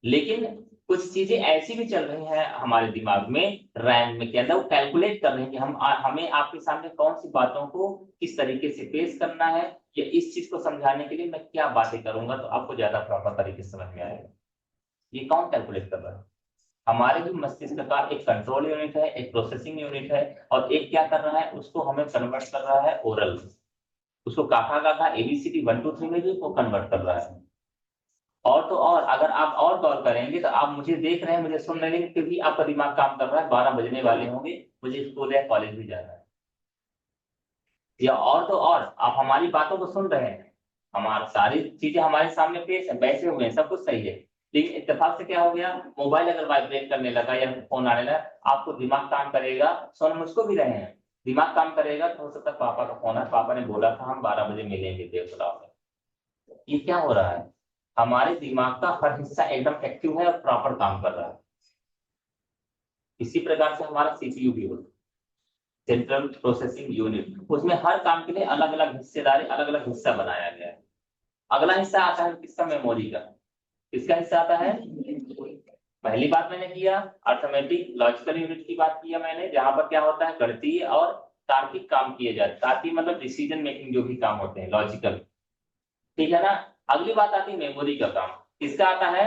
लेकिन कुछ चीजें ऐसी भी चल रही हैं हमारे दिमाग में, रैम में के अंदर, वो कैलकुलेट कर रहे हैं कि हमें आपके सामने कौन सी बातों को किस तरीके से पेश करना है, या इस चीज को समझाने के लिए मैं क्या बातें करूंगा तो आपको ज्यादा प्रॉपर तरीके से समझ में आएगा। ये कौन कैलकुलेट कर रहा है? हमारे भी मस्तिष्क का एक कंट्रोल यूनिट है, एक प्रोसेसिंग यूनिट है, और एक क्या कर रहा है, उसको हमें कन्वर्ट कर रहा है ओरल, उसको काका काका एबीसीडी 1 2 3 में भी वो कन्वर्ट कर रहा है। और तो और अगर आप और गौर करेंगे तो आप मुझे देख रहे हैं, मुझे सुन रहे हैं, फिर भी आपका दिमाग काम कर रहा है, 12 बजने वाले होंगे, मुझे स्कूल या कॉलेज भी जाना है। या और तो और आप हमारी बातों को सुन रहे हैं, हमारी सारी चीजें हमारे सामने पेश है, बैठे हुए हैं, सब कुछ सही है, लेकिन इत्तेफाक से क्या हो गया, मोबाइल अगर वाइब्रेट करने लगा या फोन आने लगा, आपको दिमाग काम करेगा, सुन मुझको भी रहे हैं, दिमाग काम करेगा तो हो सकता है पापा का फोन है, पापा ने बोला था हम 12 बजे मिलेंगे देवसलाव में। ये क्या हो रहा है? हमारे दिमाग का हर हिस्सा एकदम एक्टिव है और प्रॉपर काम कर रहा है। इसी प्रकार से हमारा सीपीयू भी होता है, सेंट्रल प्रोसेसिंग यूनिट, उसमें हर काम के लिए अलग अलग हिस्सेदारी, अलग अलग हिस्सा बनाया गया है। अगला हिस्सा आता है किसका? मेमोरी का। किसका हिस्सा आता है? पहली बात मैंने किया अर्थमेटिक लॉजिकल यूनिट की बात किया मैंने, जहां पर क्या होता है, गणितीय और तार्किक काम किए जाते हैं। तार्किक मतलब डिसीजन मेकिंग जो भी काम होते हैं, लॉजिकल, ठीक है ना। अगली बात आती है मेमोरी का काम। किसका आता है?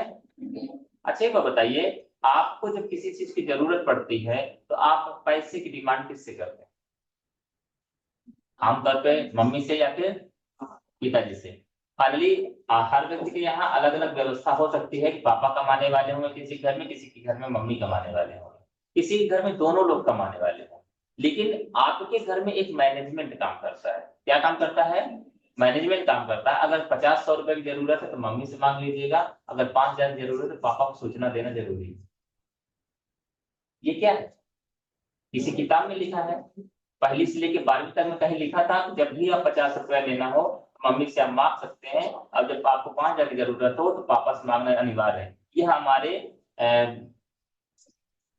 अच्छा एक बात बताइए, आपको जब किसी चीज की जरूरत पड़ती है तो आप पैसे की डिमांड किससे करते हैं? आमतौर पे मम्मी से या फिर पिताजी से? फाइनली हर व्यक्ति के यहाँ अलग अलग व्यवस्था हो सकती है कि पापा कमाने वाले होंगे किसी घर में, किसी के घर में मम्मी कमाने वाले होंगे, किसी के घर में दोनों लोग कमाने वाले होंगे। लेकिन आपके घर में एक मैनेजमेंट काम करता है। क्या काम करता है? मैनेजमेंट काम करता है। अगर 50-100 रुपए की जरूरत है तो मम्मी से मांग लीजिएगा, अगर 5,000 की जरूरत है तो पापा को सूचना देना जरूरी है। ये क्या है? किसी किताब में लिखा है, पहली से लेके 12वीं तक में कहीं लिखा था कि जब भी आप 50 रुपया लेना हो मम्मी से आप मांग सकते हैं, और जब आपको 5,000 की जरूरत हो तो पापा से मांगना अनिवार्य है। ये हमारे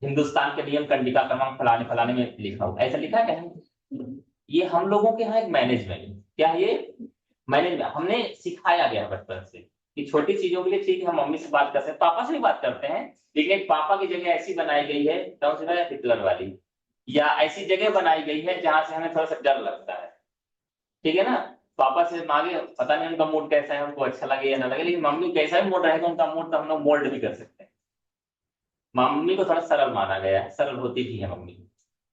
हिंदुस्तान के नियम कंडिका क्रमांक फलाने फलाने में लिखा हो, ऐसा लिखा है कहीं? ये हम लोगों के यहाँ एक मैनेजमेंट, क्या है ये? मैनेजमेंट हमने सिखाया गया बचपन से कि छोटी चीजों के लिए ठीक है हम मम्मी से बात कर सकते हैं, पापा से भी बात करते हैं, लेकिन एक पापा की जगह ऐसी बनाई गई है कौन सी है, हिटलर वाली, या ऐसी जगह बनाई गई है जहां से हमें थोड़ा सा डर लगता है। ठीक है ना? पापा से मांगे, पता नहीं उनका मूड कैसा है, उनको अच्छा लगे या ना लगे, लेकिन मम्मी कैसा भी मूड रहेगा उनका मूड तो हम लोग मोल्ड भी कर सकते हैं। मम्मी को थोड़ा सरल माना गया है, सरल होती भी है मम्मी।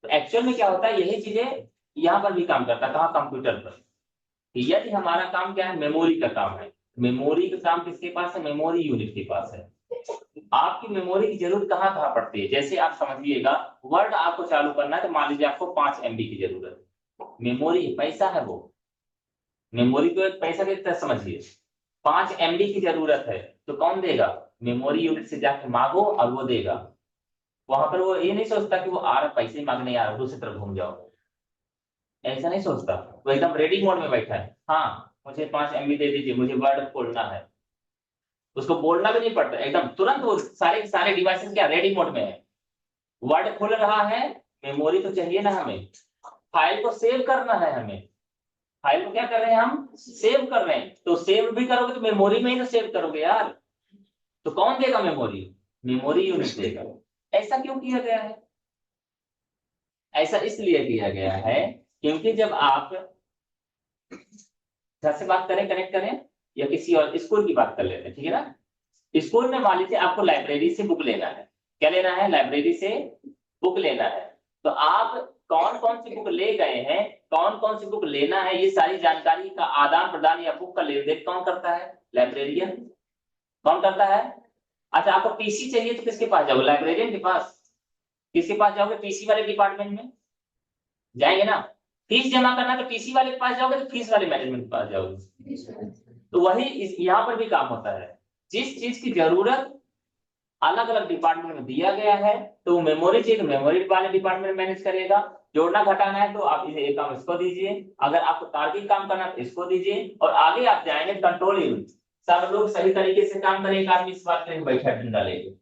तो एक्चुअल में क्या होता है, यही चीजें यहाँ पर भी काम करता है। कहाँ? कंप्यूटर पर। यदि हमारा काम क्या है, मेमोरी का काम है, मेमोरी का काम किसके पास है? मेमोरी यूनिट के पास है। आपकी मेमोरी की जरूरत कहाँ कहाँ पड़ती है? जैसे आप समझिएगा, वर्ड आपको चालू करना है तो मान लीजिए आपको 5 MB की जरूरत है, मेमोरी पैसा है वो, मेमोरी को एक पैसा की तरह समझिए। 5 MB की जरूरत है तो कौन देगा? मेमोरी यूनिट से जाके मांगो और वो देगा। वहां पर वो ये नहीं सोचता कि वो आ रहा पैसे मांगने आ रहा, दूसरी तरफ घूम जाओ, ऐसा नहीं सोचता। वो एकदम रेडी मोड में बैठा है, हाँ मुझे 5 MB दे दीजिए, मुझे वर्ड खोलना है। उसको बोलना भी नहीं पड़ता, एकदम तुरंत वो सारे के सारे डिवाइसेस क्या रेडी मोड में है, वर्ड खुल रहा है। मेमोरी तो चाहिए ना हमें, फाइल को सेव करना है हमें, फाइल को क्या कर रहे हैं हम? सेव कर रहे हैं। तो सेव भी करोगे तो मेमोरी में ही तो सेव करोगे यार, तो कौन देगा मेमोरी? मेमोरी यूनिट देगा। ऐसा क्यों किया गया है? ऐसा इसलिए किया गया है क्योंकि जब आप घर से बात करें, कनेक्ट करें, या किसी और स्कूल की बात कर लेते हैं, ठीक है ना? स्कूल में मान लीजिए आपको लाइब्रेरी से बुक लेना है, क्या लेना है? लाइब्रेरी से बुक लेना है। तो आप कौन कौन सी बुक ले गए हैं, कौन कौन सी बुक लेना है, ये सारी जानकारी का आदान प्रदान या बुक का लेन देन कौन करता है? लाइब्रेरियन। कौन करता है? अच्छा, आपको पीसी चाहिए तो किसके पास जाओगे? लाइब्रेरियन के पास। किसके पास जाओगे? पीसी वाले डिपार्टमेंट में जाएंगे ना। फीस जमा करना तो पीसी वाले के पास जाओगे, तो फीस वाले मैनेजमेंट के पास जाओगे। तो वही यहाँ पर भी काम होता है। जिस चीज की जरूरत अलग अलग डिपार्टमेंट में दिया गया है, तो मेमोरी चाहिए तो मेमोरी वाले डिपार्टमेंट मैनेज करेगा। जोड़ना घटाना है तो आप इसे एक काम इसको दीजिए, अगर आपको तार्किक काम करना है तो इसको दीजिए, और आगे आप जाएंगे कंट्रोल यूनिट, सब लोग सही तरीके से काम करें। एक आदमी इस बात के लिए बैठा डंडा लेके,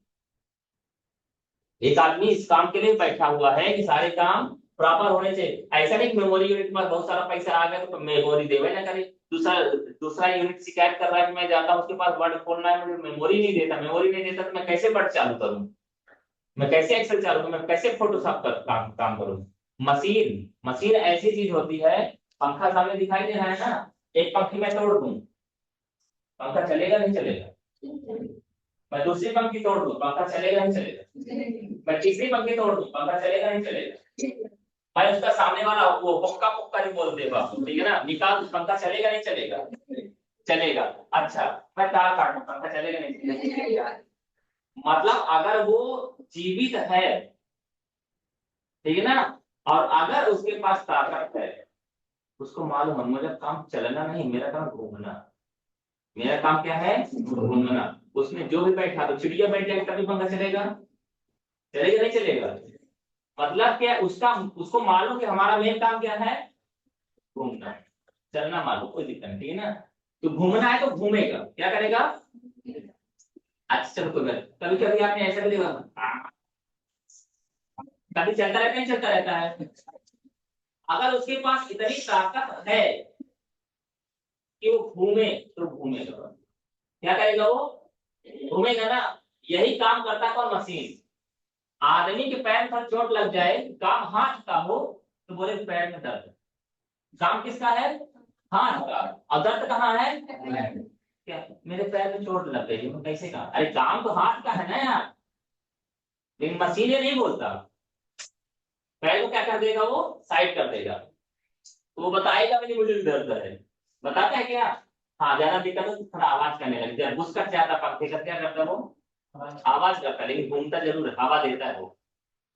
एक आदमी इस काम के लिए बैठा हुआ है कि सारे काम प्रॉपर होने चाहिए। ऐसा नहीं कि मेमोरी यूनिट के पास बहुत सारा पैसा आ गया तो मेमोरी देवे ना करे। दूसरा दूसरा यूनिट शिकायत कर रहा है कि मैं जाता हूँ उसके पास वर्ड खोलना है, मुझे मेमोरी नहीं देता, मेमोरी नहीं देता तो मैं कैसे वर्ड चालू करूँ, मैं कैसे एक्सेल चालू करूँ, मैं कैसे फोटोशॉप कर काम करूँ। मशीन मशीन ऐसी चीज होती है, पंखा सामने दिखाई दे रहा है ना, एक पंखी मैं तोड़ दूं, पंखा चलेगा नहीं चलेगा? मैं दूसरी पंखी तोड़ दूं, पंखा चलेगा नहीं चलेगा? मैं तीसरी पंखी तोड़ दूं, पंखा चलेगा नहीं चलेगा? मैं उसका सामने वाला वो हुक्का पुक्का नहीं बोल देगा, ठीक है ना, निकाल, पंखा चलेगा नहीं चलेगा? चलेगा। अच्छा, मैं तार काटूं, पंखा चलेगा नहीं चलेगा? मतलब अगर वो जीवित है, ठीक है ना, और अगर उसके पास ताकत है, उसको मालूम है मुझे काम चलना नहीं, मेरा काम घूमना, मेरा काम क्या है? घूमना। उसमें जो भी बैठा, तो चिड़िया बैठ जाएगी तभी पंखा चलेगा? चलेगा नहीं चलेगा? मतलब क्या, उसका उसको मालूम कि हमारा मेन काम क्या है? घूमना। चलना मालूम, कोई दिक्कत नहीं, ठीक है ना? तो घूमना है तो घूमेगा, क्या करेगा? अच्छा चलो कोई बात, कभी कभी आपने ऐसा भी देखा, कभी चलता रहता है, नहीं चलता रहता है। अगर उसके पास इतनी ताकत है कि वो घूमे तो घूमेगा, क्या करेगा वो? घूमेगा ना। यही काम करता है कौन? मशीन। आदमी के पैर पर चोट लग जाए, काम हाथ का हो तो बोले पैर में दर्द, काम किसका है? हाथ का। और दर्द कहाँ है? क्या मेरे पैर में चोट लग गई, मैं कैसे काम? अरे काम तो हाथ का है ना यार, लेकिन मशीन ये नहीं बोलता। पैर को क्या कर देगा वो? साइड कर देगा। तो वो बताएगा भी नहीं मुझे दर्द है, बताता है क्या? हाँ ज्यादा दिक्कत हो तो थोड़ा आवाज करने लगे। जब बुश कट जाता पंखे का क्या करता है वो, आवाज करता है, लेकिन घूमता जरूर है, हवा देता है वो।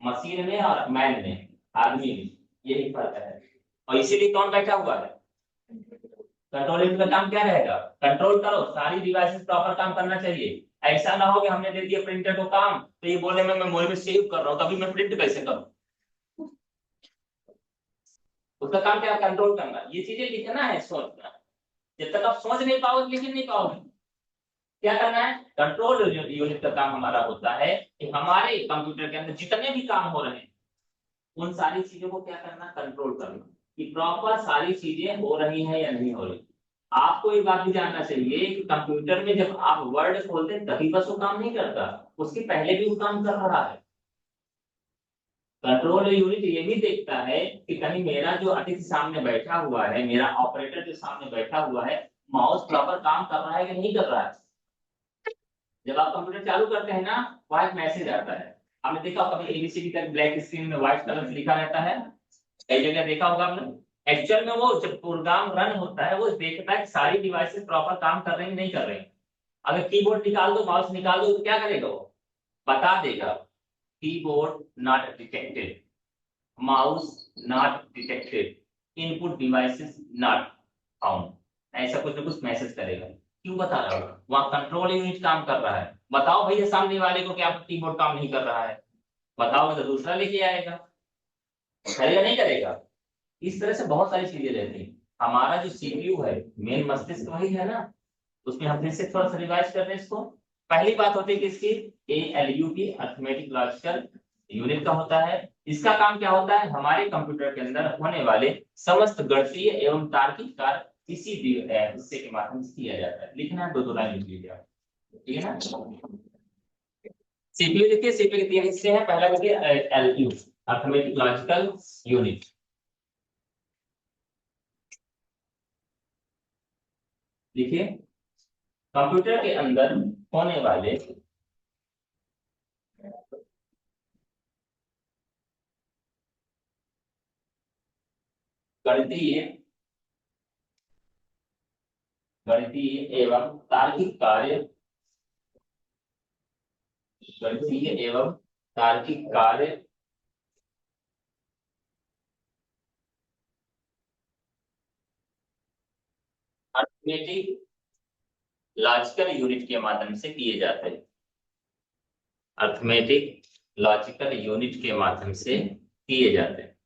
मशीन में और मैन में, आदमी में, यही फर्क है। और इसीलिए कौन बैठा हुआ है, कंट्रोल यूनिट का काम क्या रहेगा, कंट्रोल करो, सारी डिवाइसेस प्रॉपर काम करना चाहिए। ऐसा ना हो कि हमने दे दिया प्रिंटर को काम, तो ये बोले मैं मेमोरी में सेव कर रहा हूँ, तभी मैं प्रिंट कैसे करूँ। उसका काम क्या, कंट्रोल करना, ये चीजें लिखना है, सोचना। जब तक आप सोच नहीं पाओगे लिख नहीं पाओगे। क्या करना है, कंट्रोल यूनिट का काम हमारा होता है कि हमारे कंप्यूटर के अंदर जितने भी काम हो रहे हैं उन सारी चीजों को क्या करना, कंट्रोल करना, कि प्रॉपर सारी चीजें हो रही हैं या नहीं हो रही। आपको एक बात भी जानना चाहिए कि कंप्यूटर में जब आप वर्ड खोलते हैं तभी बस वो काम नहीं करता, उसके पहले भी वो काम कर रहा है। कंट्रोल यूनिट ये भी देखता है कि कहीं मेरा जो अतिथि सामने बैठा हुआ है, मेरा ऑपरेटर जो सामने बैठा हुआ है, माउस प्रॉपर काम कर रहा है कि नहीं कर रहा है। जब आप कंप्यूटर चालू करते हैं ना, वहां एक मैसेज आता है। आपने देखा होगा कभी एबीसीडी का ब्लैक स्क्रीन में व्हाइट कलर से लिखा रहता है, कई जगह देखा होगा आपने। एक्चुअल में वो जब प्रोग्राम रन होता है वो देखता है कि सारी डिवाइसेस प्रॉपर काम कर रही हैं नहीं कर रही हैं। अगर कीबोर्ड निकाल दो, माउस निकाल दो, तो क्या करेगा वो, बता देगा keyboard not detected, mouse not detected, input devices not found, ऐसा कुछ ना कुछ मैसेज करेगा। क्यों बता रहा हूँ, वहां कंट्रोल यूनिट काम कर रहा है। बताओ भैया सामने वाले को कि आपका कीबोर्ड काम नहीं कर रहा है, बताओ तो दूसरा लेके आएगा, करेगा नहीं करेगा। इस तरह से बहुत सारी चीजें रहती हैं। हमारा जो सीपीयू है, मेन मस्तिष्क वही है ना, उसमें हम फिर से थोड़ा सा रिवाइज कर रहे हैं इसको। पहली बात होती है किसकी, एएलयू की, अर्थमेटिक लॉजिकल यूनिट का होता है। इसका काम क्या होता है, हमारे कंप्यूटर के अंदर होने वाले समस्त गणितीय एवं तार्किक कार्य किसी भी हिस्से के माध्यम से किया जाता है। लिखना है, दो दो लाइन लिख लीजिए आप, ठीक है ना। सीपीयू लिखिए, सीपीयू के तीन हिस्से हैं, पहला लिखिए एलयू, अर्थमेटिक लॉजिकल यूनिट। देखिए कंप्यूटर के अंदर होने वाले गणितीय गणितीय एवं तार्किक कार्य, गणितीय एवं तार्किक कार्य अर्थमेटिक लॉजिकल यूनिट के माध्यम से किए जाते हैं। अर्थमेटिक लॉजिकल यूनिट के माध्यम से किए जाते हैं।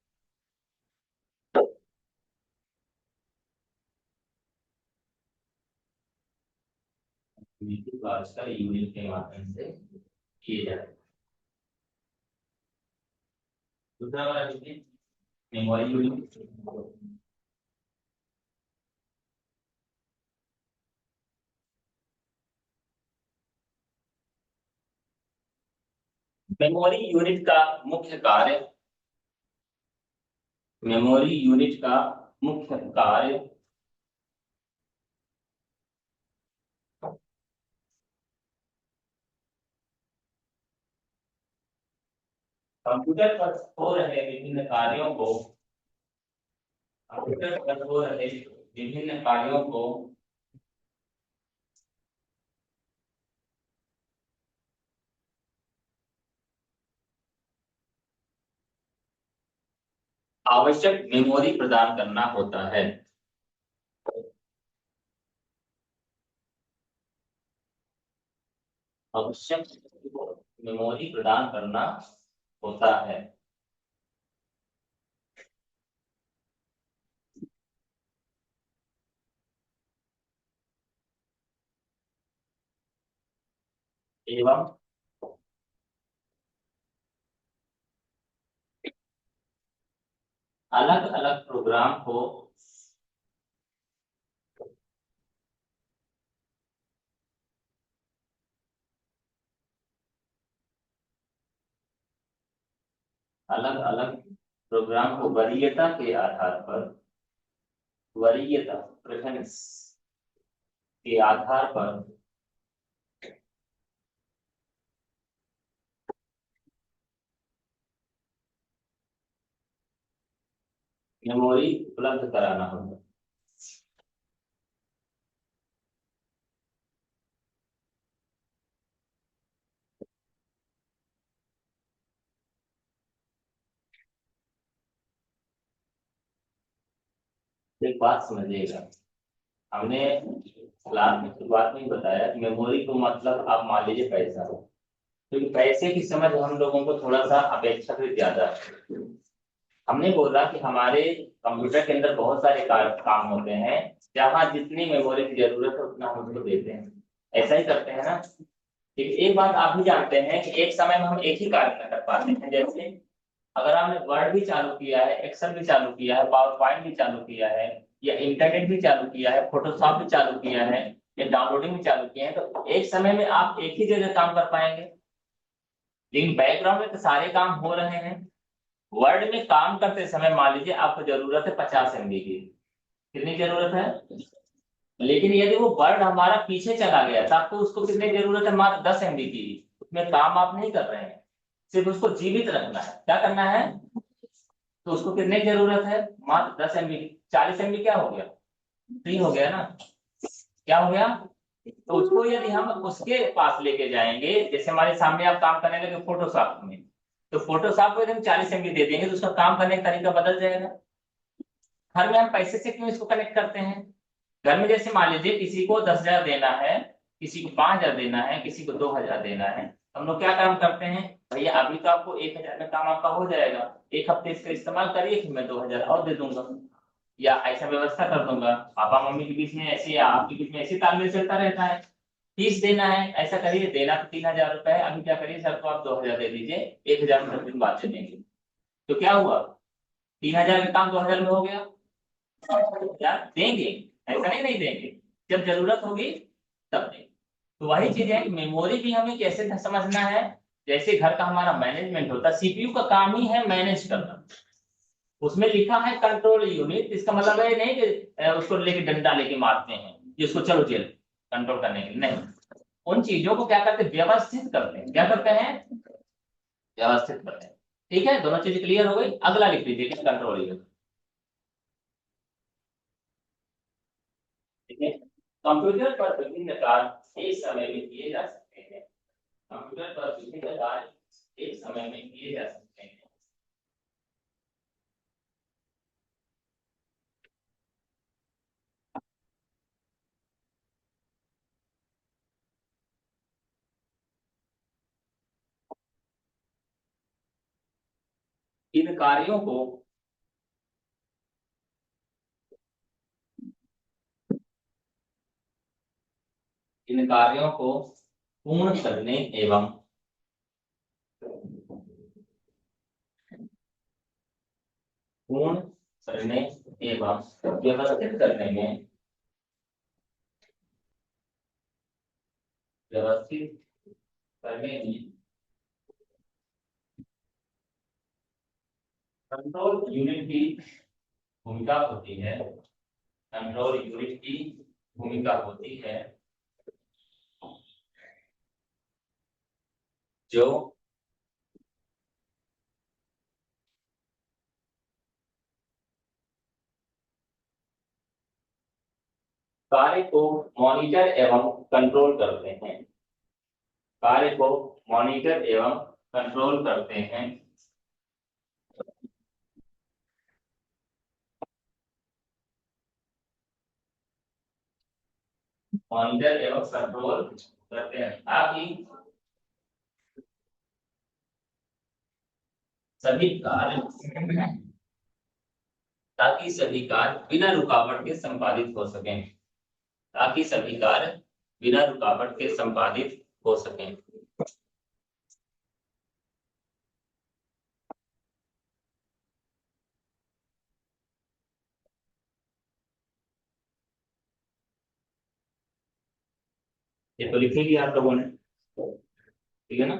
लॉजिकल यूनिट के माध्यम से किए जाते हैं। दूसरा वाला देखिए, मेमोरी यूनिट। मेमोरी यूनिट का मुख्य कार्य, मेमोरी यूनिट का मुख्य कार्य कंप्यूटर पर हो रहे विभिन्न कार्यों को, कंप्यूटर पर हो रहे विभिन्न कार्यों को आवश्यक मेमोरी प्रदान करना होता है। आवश्यक मेमोरी प्रदान करना होता है। एवं अलग अलग प्रोग्राम को अलग अलग प्रोग्राम को वरीयता के आधार पर, वरीयता प्रेफरेंस के आधार पर मेमोरी उपलब्ध कराना होता है। एक बात समझिएगा, हमने क्लास में शुरुआत में ही बताया कि मेमोरी को मतलब आप मान लीजिए पैसा हो, क्योंकि पैसे की समझ हम लोगों को थोड़ा सा अपेक्षाकृत ज्यादा है। हमने बोला कि हमारे कंप्यूटर के अंदर बहुत सारे काम होते हैं, जहाँ जितनी मेमोरी की जरूरत है उतना हम उसको देते हैं, ऐसा ही करते हैं ना। ठीक है, एक बात आप भी जानते हैं कि एक समय में हम एक ही कार्य न कर पाते हैं। जैसे अगर आपने वर्ड भी चालू किया है, एक्सेल भी चालू किया है, पावर पॉइंट भी चालू किया है, या इंटरनेट भी चालू किया है, फोटोशॉप भी चालू किया है, या डाउनलोडिंग भी चालू किया है, तो एक समय में आप एक ही जगह काम कर पाएंगे। लेकिन बैकग्राउंड में तो सारे काम हो रहे हैं। वर्ड में काम करते समय मान लीजिए आपको जरूरत है 50 MB की, कितनी जरूरत है? लेकिन यदि वो वर्ड हमारा पीछे चला गया तो आपको उसको कितनी जरूरत है? मात्र 10 MB की। उसमें काम आप नहीं कर रहे हैं, सिर्फ उसको जीवित रखना है। क्या करना है? तो उसको कितने की जरूरत है? मात्र 10 MB की। 40 MB क्या हो गया? फ्री हो गया ना। क्या हो गया? तो उसको यदि हम उसके पास लेके जाएंगे, जैसे हमारे सामने आप काम करने लगे फोटोशॉप में, तो फोटोशॉप को यदि हम 40 MB दे देंगे तो उसका काम करने का तरीका बदल जाएगा। घर में हम पैसे से क्यों इसको कनेक्ट करते हैं? घर में जैसे मान लीजिए किसी को 10,000 देना है, किसी को 5,000 देना है, किसी को 2,000 देना है, हम लोग क्या काम करते हैं? भैया अभी तो आपको 1,000 में काम आपका हो जाएगा, एक हफ्ते इसका इस्तेमाल करिए, फिर मैं 2,000 और दे दूंगा, या ऐसा व्यवस्था कर दूंगा। पापा मम्मी के बीच में ऐसे या आपके बीच में ऐसे तालमेल चलता रहता है। फीस देना है, ऐसा करिए, देना तो 3,000 रुपए है, अभी क्या करिए सर को आप 2,000 दे दीजिए, 1,000 में 10 दिन बाद दे देंगे। तो क्या हुआ? 3,000 का काम 2,000 में हो गया। क्या देंगे? ऐसा नहीं देंगे, जब जरूरत होगी तब देंगे। तो वही चीज है कि मेमोरी भी हमें कैसे समझना है। जैसे घर का हमारा मैनेजमेंट होता है, सीपीयू का काम ही है मैनेज करना। उसमें लिखा है कंट्रोल यूनिट, इसका मतलब ये नहीं कि उसको लेके डंडा लेके मारते हैं जिसको चलो जेल, कंट्रोल करने के लिए नहीं। उन चीजों को क्या करते हैं? व्यवस्थित करते हैं। क्या करते हैं? व्यवस्थित करते हैं। ठीक है, दोनों चीज क्लियर हो गई। अगला लिख लीजिए कंट्रोल यूनिट। ठीक है, कंप्यूटर पर विभिन्न कार्य एक समय में किए जा सकते हैं। कंप्यूटर पर विभिन्न कार्य एक समय में किए जा सकते हैं। इन कार्यों को इन कार्यों को पूर्ण करने एवं पूर्ण करने एवं व्यवस्थित करने में व्यवस्थित करने में कंट्रोल यूनिट की भूमिका होती है। कंट्रोल यूनिट की भूमिका होती है, जो कार्य को मॉनिटर एवं कंट्रोल करते हैं। कार्य को मॉनिटर एवं कंट्रोल करते हैं। मॉनिटर एवं कंट्रोल करते हैं सभी कार्य ताकि सभी कार्य बिना रुकावट के संपादित हो सकें। ताकि सभी कार्य बिना रुकावट के संपादित हो सकें। ये तो लिखेंगे आप लोगों ने, ठीक है ना।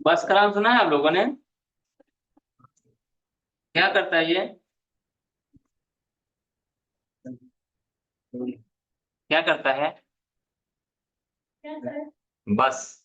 बस का नाम सुना है आप लोगों ने? क्या करता है ये? क्या करता है? बस